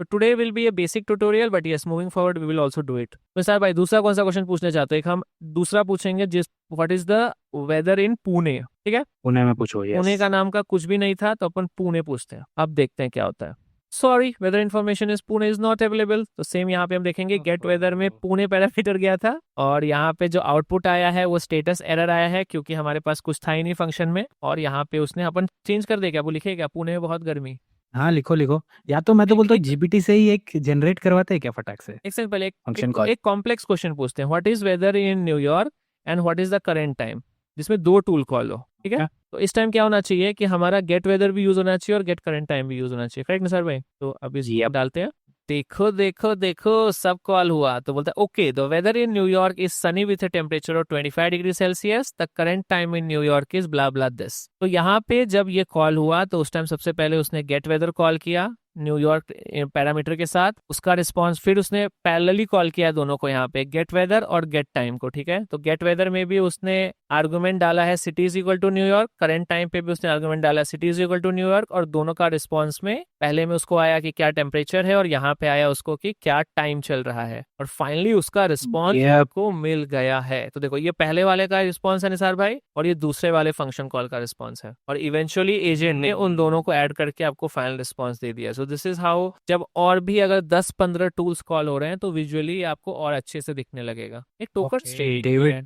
तो today will be a basic tutorial, but yes moving forward we will also do it. तो sir भाई दूसरा कौन सा क्वेश्चन पूछने चाहते हैं? हम दूसरा पूछेंगे जिस व्हाट इज द वेदर इन पुणे, ठीक है? पुणे में पूछो, पुणे यस। का नाम का कुछ भी नहीं था तो अपन पुणे पूछते हैं, अब देखते हैं क्या होता है। Sorry, weather information is Pune is not available. तो सेम यहाँ पे हम देखेंगे गेट वेदर में पुणे पैरामीटर गया था, और यहाँ पे जो आउटपुट आया है वो स्टेटस एरर आया है, क्योंकि हमारे पास कुछ था ही नहीं फंक्शन में। और यहाँ पे उसने अपन चेंज कर दे क्या, वो लिखेगा पुणे में बहुत गर्मी। हाँ लिखो लिखो, या तो मैं तो बोलता हूँ एक जीपीटी से ही एक जनरेट करवाते हैं क्या फटाक से एक सेकंड पहले फंक्शन कॉल। एक कॉम्प्लेक्स क्वेश्चन पूछते हैं। What is whether in New York and what is the current time, जिसमें दो टूल कॉल हो, ठीक है? क्या? तो इस टाइम क्या होना चाहिए कि हमारा गेट वेदर भी यूज होना चाहिए और गेट करंट टाइम भी यूज होना चाहिए, करेक्ट ना सर भाई? तो अब जी इसको अब डालते हैं। देखो देखो देखो, सब कॉल हुआ तो बोलता है okay the weather in New York is sunny with a temperature of 25 degree Celsius, the current time in New York is blah blah this. तो यहाँ पे जब ये कॉल हुआ तो उस टाइम सबसे पहले उसने गेट वेदर कॉल किया न्यूयॉर्क पैरामीटर के साथ, उसका रिस्पांस फिर उसने पैरेलली कॉल किया दोनों को, यहाँ पे गेट वेदर और गेट टाइम को, ठीक है? तो गेट वेदर में भी उसने आर्गुमेंट डाला है city is equal to New York, current time पे भी उसने आर्गुमेंट डाला city is equal to New York, और दोनों का रिस्पांस में पहले में उसको आया कि क्या टेम्परेचर है और यहाँ पे आया उसको कि क्या टाइम चल रहा है, और फाइनली उसका रिस्पांस ये को मिल गया है। तो देखो ये पहले वाले का रिस्पांस है निसार भाई, और ये दूसरे वाले फंक्शन कॉल का रिस्पांस है, और इवेंचुअली एजेंट ने उन दोनों को ऐड करके आपको फाइनल रिस्पांस दे दिया। सो दिस इज हाउ, जब और भी अगर 10-15 टूल्स कॉल हो रहे हैं तो विजुअली आपको और अच्छे से दिखने लगेगा। एक टोकन स्ट्रेट भी है।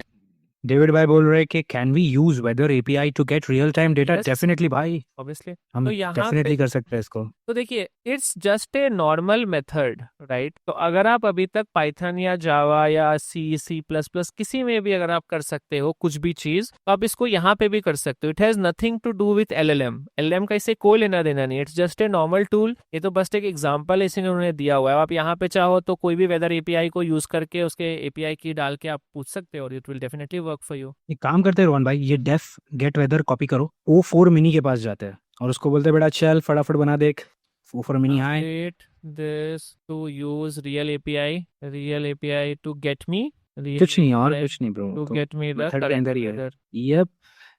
डेविड भाई बोल रहे हैं कि can we use weather API to get real time data? Yes definitely भाई, ऑब्वियसली। तो हम यहाँ पे डेफिनेटली कर सकते हैं इसको। तो देखिए it's just a normal method, right? तो अगर आप अभी तक पाइथन या जावा या सी++ किसी में भी अगर आप कर सकते हो कुछ भी चीज, तो आप इसको यहाँ पे भी कर सकते हो। It has nothing to do with LLM का इससे कोई लेना देना नहीं। It's just a normal tool. ये तो बस एक एग्जांपल इसमें उन्होंने दिया हुआ है। आप यहाँ पे चाहो तो कोई भी वेदर एपीआई को यूज करके उसके एपीआई की डाल के आप पूछ सकते हो, और it will definitely work for you. एक काम करते हैं रोहन भाई, ये डेफ गेट वेदर कॉपी करो, ओ फोर मिनी के पास जाते हैं और उसको बोलते हैं बेटा चल फटाफट बना दे एक O four mini. Hi. Update this to use real API to get me real कुछ नहीं और API कुछ नहीं ब्रो, to तो get me the मेथड के current अंदर ही है। weather। ये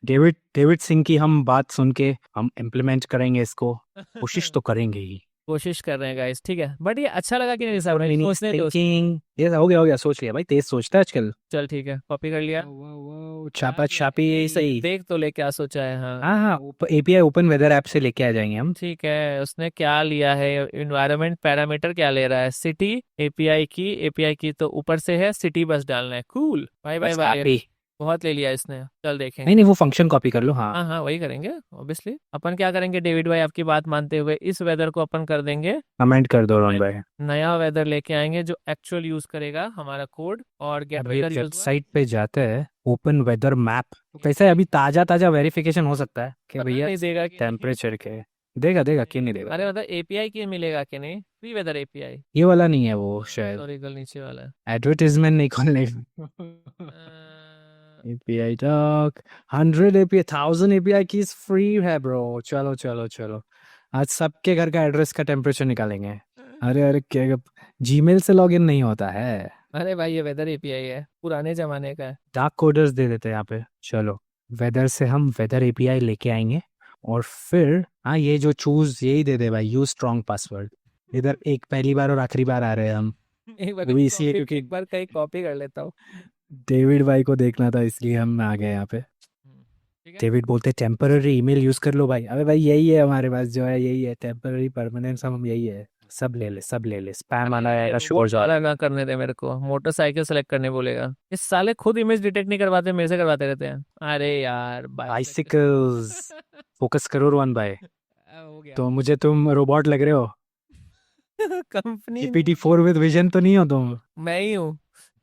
डेविड डेविड सिंह की हम बात सुन के हम इम्प्लीमेंट करेंगे इसको, कोशिश तो करेंगे ही। कोशिश कर रहे हैं गाइस, ठीक है? बट ये अच्छा लगा कि नहीं साहब, फोर नहीं मिनी सोचने दो उसको। थिंकिंग, ये हो गया सोच लिया भाई, तेज सोचता है आजकल। चल ठीक है, कॉपी कर लिया। वो छापा छापी यही सही। देख तो ले क्या सोचा है, हाँ। हाँ हाँ, एपीआई ओपन वेदर ऐप से लेके आ जाएंगे हम। ठीक है, उसने क्या लिया है? इन्वायरमेंट पैरामीटर क्या ले रहा है? सिटी। एपीआई की तो ऊपर से है, सिटी बस डालना है। कूल, बाय बाय बस बाय। हैप्पी। बहुत ले लिया इसने, चल नहीं देखेंगे। नहीं, वो फंक्शन कॉपी कर लो, हाँ। हाँ हाँ वही करेंगे ऑब्वियसली। अपन क्या करेंगे डेविड भाई, आपकी बात मानते हुए इस वेदर को अपन कर देंगे कमेंट कर दो रोहन भाई। नया वेदर लेके आएंगे जो एक्चुअल यूज करेगा हमारा कोड, और गेट अभी वेदर यूज हुआ। वेबसाइट पे जाते हैं, ओपन वेदर मैप, तो कैसा है अभी ताजा ताजा वेरिफिकेशन हो सकता है कि पता भैया नहीं देगा कि नहीं। टेम्परेचर के। देगा देगा, क्यों नहीं देगा। अरे मतलब एपीआई की मिलेगा कि नहीं, फ्री वेदर एपीआई। ये वाला नहीं है वो शायद, सॉरी गल नीचे वाला है। एडवर्टीजमेंट नहीं खोलने। एपीआई तक 100 एपीआई 1000 एपीआई की फ्री है ब्रो। चलो चलो चलो, आज सबके घर का एड्रेस का टेम्परेचर निकालेंगे। अरे अरे क्या, जीमेल से लॉगिन नहीं होता है। अरे भाई ये वेदर एपीआई है, पुराने जमाने का है। डार्क कोडर्स दे देते हैं यहाँ पे। चलो, वेदर से हम वेदर एपीआई लेके आएंगे, और फिर हाँ ये जो चूज यही दे दे भाई, यूज स्ट्रॉन्ग पासवर्ड। इधर एक पहली बार और आखिरी बार आ रहे हैं हम। एक बार वो भी इसलिए क्योंकि एक बार कहीं कॉपी कर लेता हूँ। डेविड भाई को देखना था, इसलिए हम आ गए यहाँ पे। ठीक है। डेविड बोलते टेम्पररी ईमेल यूज कर लो भाई। अबे भाई यही है हमारे पास, जो है यही है टेम्पररी परमानेंट, सब हम यही है। सब ले ले सब ले ले, स्पैम आना है रोबोट वाला ना करने दे मेरे को, मोटरसाइकिल सेलेक्ट करने बोलेगा। इस साले खुद इमेज डिटेक्ट नहीं करवाते, मेरे से करवाते रहते हैं। अरे यार बाइसिकल्स। फोकस करो रोहन भाई, हो गया। तो मुझे तुम रोबोट लग रहे हो। कंपनी जीपीटी 4 विद विजन तो नहीं हो तुम। मैं ही हूँ।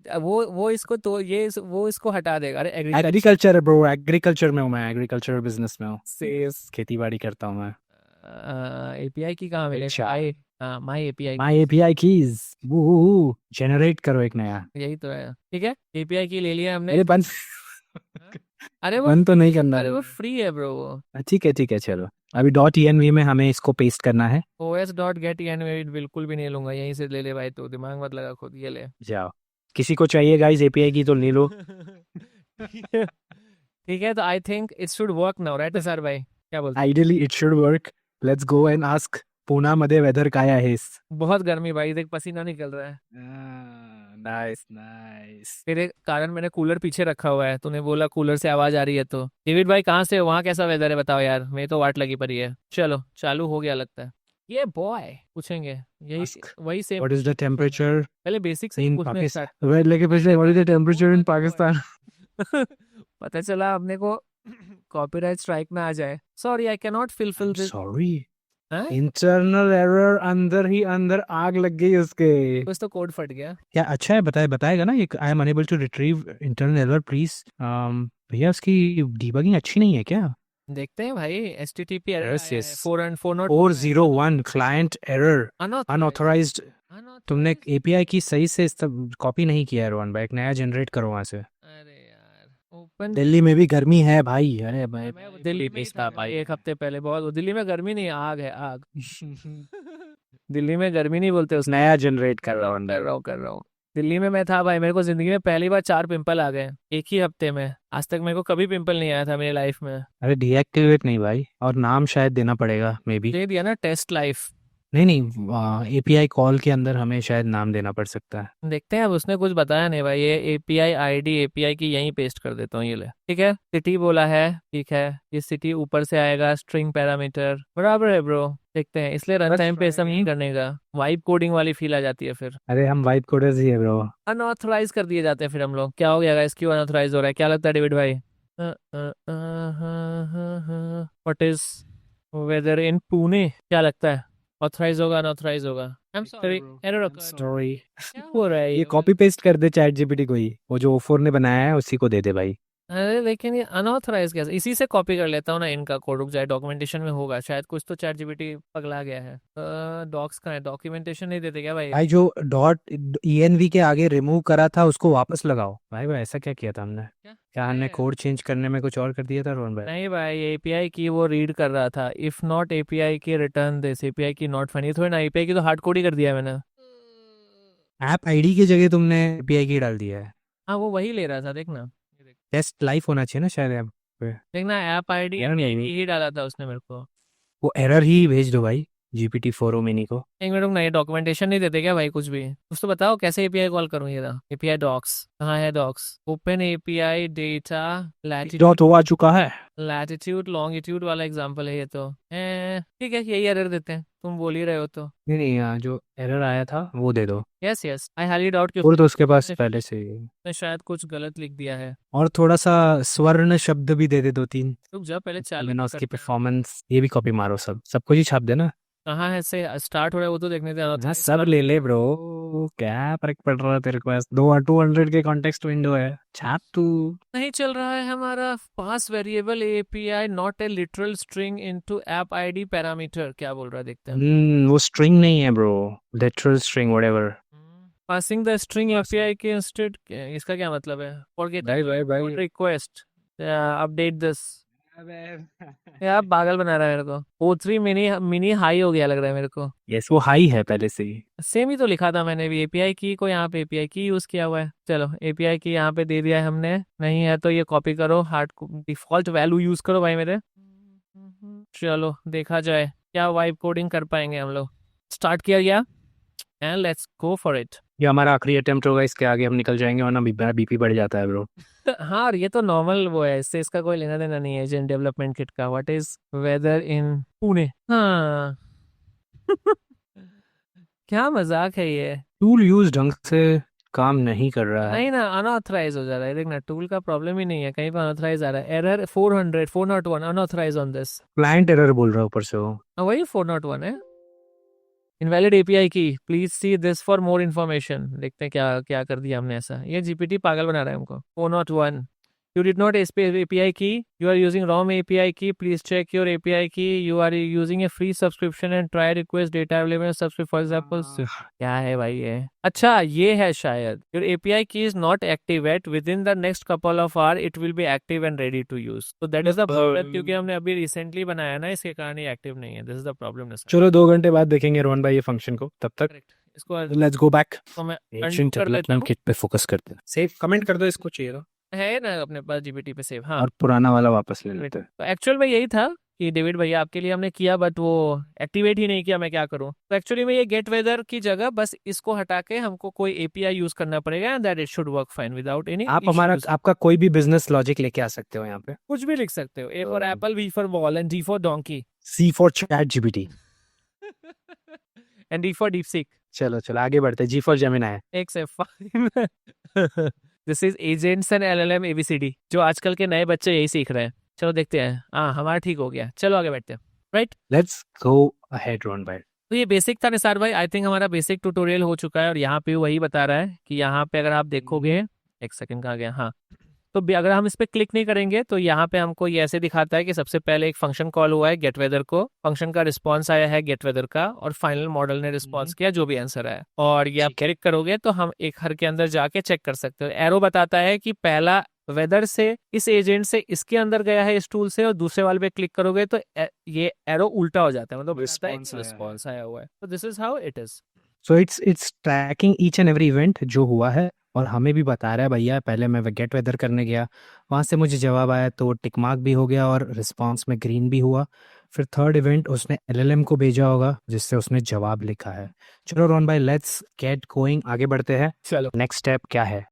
वो इसको तो वो इसको हटा देगा। अरे एग्रीकल्चर एग्रीकल्चर ब्रो, एग्रीकल्चर में हूँ मैं, एग्रीकल्चर बिजनेस में हूँ। सेस खेती बाड़ी करता हूँ मैं। एपीआई की कहाँ मिलेगा? अच्छा, माई माई एपीआई माई एपीआई कीज, जनरेट करो एक नया। यही तो है। ठीक है, एपीआई की ले लिया हमने। अरे बंद, हाँ? अरे वो बंद तो नहीं करना अरे है। वो फ्री है ब्रो वो। ठीक है चलो, अभी डॉट env में हमें इसको पेस्ट करना है। os.get बिल्कुल भी नहीं लूंगा, यहीं से ले ले भाई, तो दिमाग मत लगा, खुद ये ले। जाओ, किसी को चाहिए गाइस एपीआई की तो ले लो। ठीक है। ठीक है, तो I think it should work now, right sir भाई? क्या बोलते ideally it should work, let's go and ask पुण्यामध्ये वेदर काय आहेस? बहुत गर्मी भाई, देख पसीना निकल रहा है। Nice nice. तेरे कारण मैंने कूलर पीछे रखा हुआ है, तूने बोला कूलर से आवाज आ रही है तो। डेविड भाई कहाँ से हो, वहाँ कैसा वेदर है बताओ यार, मेरी तो वाट लगी पड़ी है। चलो चालू हो गया लगता है। ये बॉय पूछेंगे यही, Ask, वही same. what is the temperature पहले बेसिक से in पूछने Pakistan? स्टार्ट। Wait, लेके पूछे what is the temperature in Pakistan? पता चला अपने को कॉपीराइट स्ट्राइक ना आ जाए। Sorry I can not fulfil I'm this. sorry. Internal error, अंदर ही अंदर आग लग गई उसके। कुछ तो कोड फट गया। क्या अच्छा है, बताएगा ना ये, I am unable to retrieve internal error please. भैया उसकी डीबगिंग अच्छी नहीं है क्या? देखते हैं भाई, HTTP एरर Yes, आया है yes. 401 client error unauthorized। तुमने API की सही से कॉपी नहीं किया है रोहन भाई, एक नया जनरेट करो वहां से। अरे यार ओपन। दिल्ली में भी गर्मी है भाई, अरे भाई मैं दिल्ली में ही था भाई एक हफ्ते पहले, बहुत दिल्ली में गर्मी नहीं, आग है आग। दिल्ली में गर्मी नहीं बोलते उस। नया जनरेट कर रहा हूँ। कर रहा हूँ। दिल्ली में मैं था भाई, मेरे को जिंदगी में पहली बार 4 पिंपल आ गए एक ही हफ्ते में। आज तक मेरे को कभी पिंपल नहीं आया था मेरी लाइफ में। अरे डीएक्टिवेट नहीं भाई, और नाम शायद देना पड़ेगा मे बी। दे दिया ना टेस्ट लाइफ। नहीं, API कॉल के अंदर हमें शायद नाम देना पड़ सकता है। देखते हैं, अब उसने कुछ बताया नहीं भाई। ये API ID API की यहीं पेस्ट कर देता हूँ, ये ले ठीक है। सिटी बोला है, ठीक है, ये सिटी ऊपर से आएगा, स्ट्रिंग पैरामीटर बराबर है ब्रो। देखते हैं, इसलिए रन टाइम पे ऐसा नहीं करने का, वाइब कोडिंग वाली फील आ जाती है फिर। अरे हम वाइट कोडर्स ही है ब्रो। अनऑथराइज कर दिए जाते हैं फिर हम लोग। क्या हो गया गाइस, क्यों अनऑथराइज हो रहा है, क्या लगता है डेविड भाई? व्हाट इज वेदर इन पुणे, क्या लगता है ऑथराइज होगा अनऑथराइज होगा? I am sorry, error story क्या हो रहा है ये कॉपी पेस्ट कर दे चैट जीपीटी को ही, वो जो O4 ने बनाया है उसी को दे दे भाई। अरे लेकिन ये अनऑथराइज कैसे, इसी से कॉपी कर लेता हूँ ना इनका कोड, रुक जाए डॉक्यूमेंटेशन में होगा शायद कुछ तो। चैट जीपीटी पगला गया है। डॉक्स का है, डॉक्यूमेंटेशन नहीं देते क्या भाई? भाई जो .env के आगे रिमूव करा था उसको वापस लगाओ। भाई भाई ऐसा क्या किया था हमने? क्या हमने कोड चेंज करने में कुछ और कर दिया था रोहन भाई? नहीं भाई, API की वो रीड कर रहा था, इफ नॉट API की रिटर्न दिस, API की नॉट फाइंड। थोड़ी ना API की तो हार्ड कोड ही कर दिया मैंने। ऐप आईडी की जगह तुमने API की डाल दिया है। हाँ वो वही ले रहा था, देखना टेस्ट लाइव होना चाहिए ना शायद ऐप पे। देखना, ऐप ID ही डाला था उसने मेरे को। वो एरर ही भेज दो भाई GPT-4o mini को। एक मिनट रुक ना, ये डॉक्यूमेंटेशन नहीं देते क्या भाई कुछ भी? कुछ तो बताओ कैसे API कॉल करूँ। ये था API डॉक्स, कहाँ है docs? Open API data dot हो आ चुका है। लैटिट्यूड लॉन्गिट्यूड वाला एग्जांपल है ये तो। ठीक है, यही एरर देते हैं, तुम बोल ही रहे हो तो। नहीं, यहाँ जो एरर आया था वो दे दो। Yes yes, I highly doubt कि और तो उसके पास पहले से ही। उसने शायद कुछ गलत लिख दिया है। और थोड़ा सा स्वर्ण शब्द भी दे दे 2-3। रुक जा पहले चालू बिना उसकी करते हैं। परफॉर्मेंस ये भी कॉपी मारो, सब कुछ ही छाप देना। कहाँ है से स्टार्ट हो रहा है वो तो देखने दे। हाँ सब ले ले ब्रो, क्या फर्क पड़ रहा है तेरे को? 200 के कॉन्टेक्स्ट विंडो है, छाप तू। नहीं चल रहा है हमारा पास variable API not a literal string into app ID parameter, क्या बोल रहा है देखते हैं। वो स्ट्रिंग नहीं है bro, literal string whatever. Passing the string API के इंस्टेड, इसका क्या मतलब है? Forget request update this. यार पागल बना रहा है मेरे को। O3 मिनी हाई हो गया लग रहा है मेरे को। यस वो हाई है पहले से ही। सेम ही तो लिखा था मैंने भी, API की को यहाँ पे API की यूज किया हुआ है। चलो API की यहाँ पे दे दिया है हमने, नहीं है तो ये कॉपी करो, हार्ड डिफॉल्ट वैल्यू यूज करो भाई मेरे। चलो देखा जाए क्या वाइब कोडिंग कर पाएंगे हम लोग। स्टार्ट किया गया and let's go for it. ये हमारा आखिरी अटेम्प्ट होगा, इसके आगे हम निकल जाएंगे वरना BP बढ़ जाता है ब्रो। हाँ और ये तो नॉर्मल वो है, इससे इसका कोई लेना देना नहीं है एजेंट डेवलपमेंट किट का। व्हाट इज वेदर इन पुणे? हाँ क्या मजाक है ये। टूल यूज ढंग से काम नहीं कर रहा है। नहीं ना, अनऑथराइज हो जा रहा है। देखना टूल का प्रॉब्लम ही नहीं है, कहीं पर अनऑथराइज आ रहा है। Error 401 unauthorised on this. Client error बोल रहा है ऊपर से वो। वही 401 है। Invalid API key, please see this for more information. देखते हैं क्या क्या कर दिया हमने ऐसा। ये GPT पागल बना रहा है हमको। 401 you did not API key, you are using ROM API key, please check your API key, you are using a free subscription and try request data available subscription for example। क्या है भाई ये? अच्छा ये है शायद, your API key is not active yet, within the next couple of hour it will be active and ready to use। so that is the problem, क्योंकि हमने अभी रिसेंटली बनाया ना, इसके कारण ये एक्टिव नहीं है। this is the problem। चलो 2 घंटे बाद देखेंगे रोहन भाई ये फंक्शन को, तब तक इसको लेट्स गो बैक। तो मैं एशियन डेवलपमेंट किट पे फोकस करते हैं। सेव कमेंट कर दो इसको, चाहिए तो है ना अपने पास GPT पे सेव। हाँ और पुराना वाला वापस ले लेते हैं। तो एक्चुअल में यही था कि डेविड भैया आपके लिए हमने किया बट वो एक्टिवेट ही नहीं किया, मैं क्या करूं। तो एक्चुअली में ये गेट वेदर की जगह बस इसको हटा के हमको कोई एपीआई यूज करना पड़ेगा and that it should work fine without any आप हमारा इश्यूज। आपका कोई भी बिजनेस लॉजिक लेके आ सकते हो यहाँ पे। कुछ भी लिख सकते हो, A for apple, B for ball and D for donkey C for Chat GPT. And D for DeepSeek. चलो चलो आगे बढ़ते, जी फॉर जेमिनी है। एक से fine. This is agents and LLM ABCD, जो आजकल के नए बच्चे यही सीख रहे हैं। चलो देखते हैं, हाँ हमारा ठीक हो गया, चलो आगे बढ़ते हैं। Right, let's go ahead Rohan भाई। तो ये बेसिक था निसार भाई, आई थिंक हमारा बेसिक ट्यूटोरियल हो चुका है और यहाँ पे वही बता रहा है कि यहाँ पे अगर आप देखोगे, एक सेकंड कहाँ गया, हाँ, तो अगर हम इस पे क्लिक नहीं करेंगे तो यहाँ पे हमको ये ऐसे दिखाता है कि सबसे पहले एक फंक्शन कॉल हुआ है गेट वेदर को, फंक्शन का रिस्पांस आया है गेट वेदर का, और फाइनल मॉडल ने रिस्पांस किया जो भी आंसर है, और ये आप क्लिक करोगे तो हम एक हर के अंदर जाके चेक कर सकते हो। एरो बताता है कि पहला वेदर से इस एजेंट से इसके अंदर गया है इस टूल से, और दूसरे वाले पे क्लिक करोगे तो ये एरो उल्टा हो जाता है, मतलब रिस्पॉन्स आया हुआ है। तो this is how it is. So it's tracking each and every event जो हुआ है, और हमें भी बता रहा है भैया पहले मैं गेट वेदर करने गया, वहाँ से मुझे जवाब आया तो टिक मार्क भी हो गया और रिस्पांस में ग्रीन भी हुआ। फिर थर्ड इवेंट उसने एलएलएम को भेजा होगा जिससे उसने जवाब लिखा है। चलो रोहन भाई लेट्स गेट गोइंग, आगे बढ़ते हैं। चलो नेक्स्ट स्टेप क्या है?